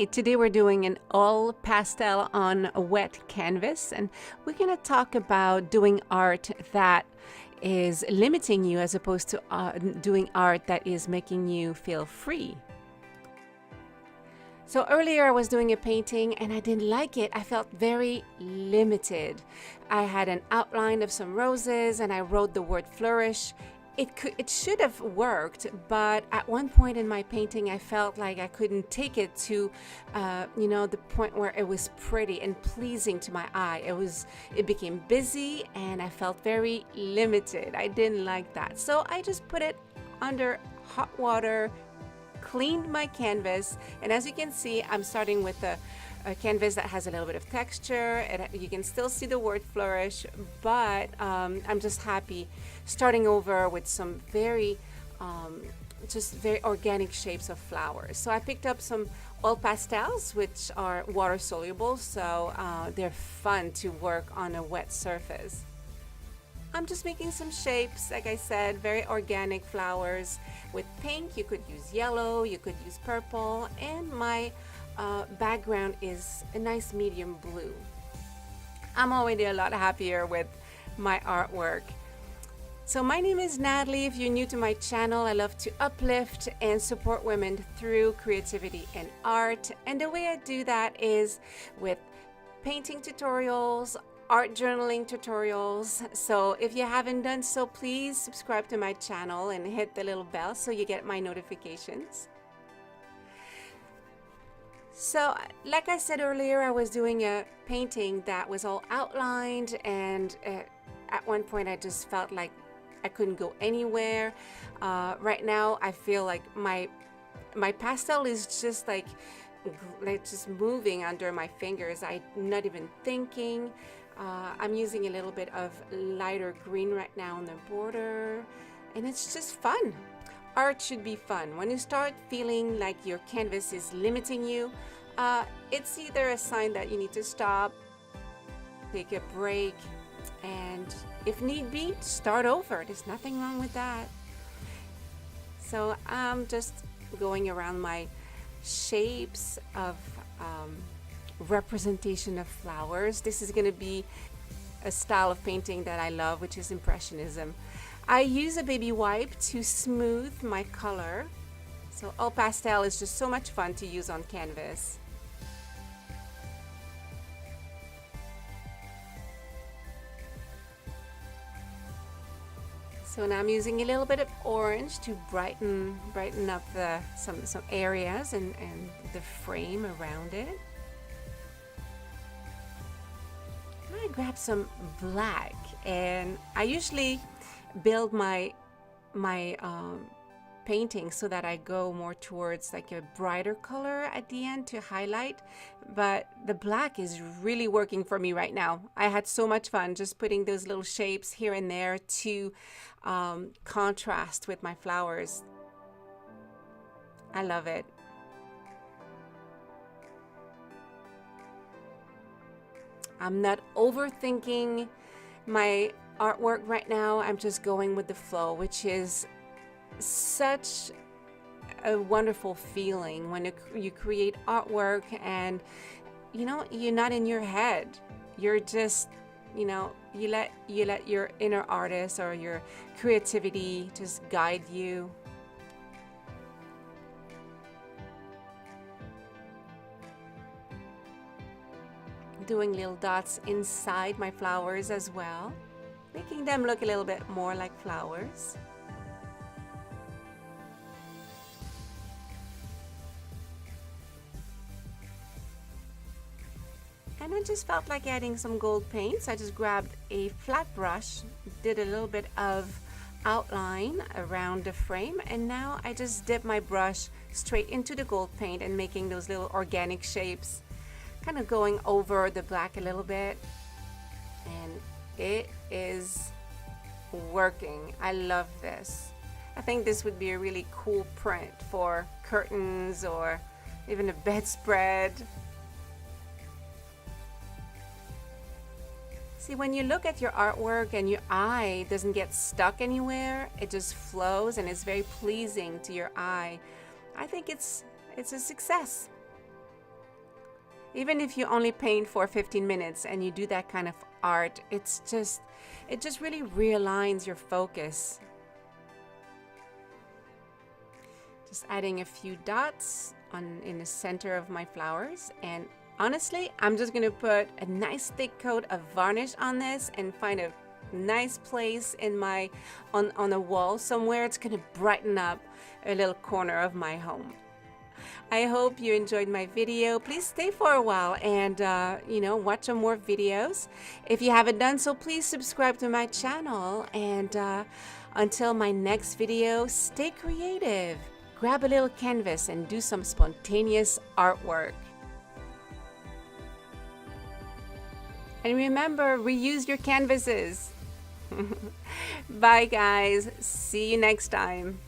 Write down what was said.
Hi, today we're doing an all pastel on a wet canvas, and we're going to talk about doing art that is limiting you as opposed to doing art that is making you feel free. So earlier I was doing a painting and I didn't like it. I felt very limited. I had an outline of some roses and I wrote the word flourish. It should have worked, but at one point in my painting I felt like I couldn't take it to the point where it was pretty and pleasing to my eye. It became busy and I felt very limited. I didn't like that, so I just put it under hot water, cleaned my canvas, and as you can see, I'm starting with a canvas that has a little bit of texture. You can still see the word flourish, but I'm just happy starting over with some very organic shapes of flowers. So I picked up some oil pastels, which are water soluble, so they're fun to work on a wet surface. I'm just making some shapes, like I said, very organic flowers. With pink, you could use yellow, you could use purple, and my background is a nice medium blue. I'm already a lot happier with my artwork. So my name is Natalie. If you're new to my channel, I love to uplift and support women through creativity and art. And the way I do that is with painting tutorials, art journaling tutorials. So if you haven't done so, please subscribe to my channel and hit the little bell so you get my notifications. So like I said earlier, I was doing a painting that was all outlined, and at one point I just felt like I couldn't go anywhere. Right now I feel like my pastel is just like just moving under my fingers. I'm not even thinking. I'm using a little bit of lighter green right now on the border, and it's just fun. Art should be fun. When you start feeling like your canvas is limiting you, it's either a sign that you need to stop, take a break, and if need be, start over. There's nothing wrong with that. So I'm just going around my shapes of representation of flowers. This is going to be a style of painting that I love, which is Impressionism. I use a baby wipe to smooth my color. So all pastel is just so much fun to use on canvas. So now I'm using a little bit of orange to brighten up some areas and the frame around it. I grab some black, and I usually build my painting so that I go more towards like a brighter color at the end to highlight, but the black is really working for me right now. I had so much fun just putting those little shapes here and there to contrast with my flowers. I love it. I'm not overthinking my artwork right now. I'm just going with the flow, which is such a wonderful feeling when you create artwork and you're not in your head. You're just you let your inner artist or your creativity just guide you. Doing little dots inside my flowers as well, making them look a little bit more like flowers. And I just felt like adding some gold paints. I just grabbed a flat brush, did a little bit of outline around the frame, and now I just dip my brush straight into the gold paint and making those little organic shapes, kind of going over the black a little bit, and it is working. I love this. I think this would be a really cool print for curtains or even a bedspread. See, when you look at your artwork and your eye doesn't get stuck anywhere, it just flows and it's very pleasing to your eye. I think it's a success. Even if you only paint for 15 minutes and you do that kind of art, it just really realigns your focus. Just adding a few dots in the center of my flowers, and honestly, I'm just gonna put a nice thick coat of varnish on this and find a nice place in my on a wall somewhere. It's gonna brighten up a little corner of my home. I hope you enjoyed my video. Please stay for a while and watch some more videos. If you haven't done so, please subscribe to my channel, and until my next video, stay creative. Grab a little canvas and do some spontaneous artwork. And remember, reuse your canvases. Bye guys, see you next time.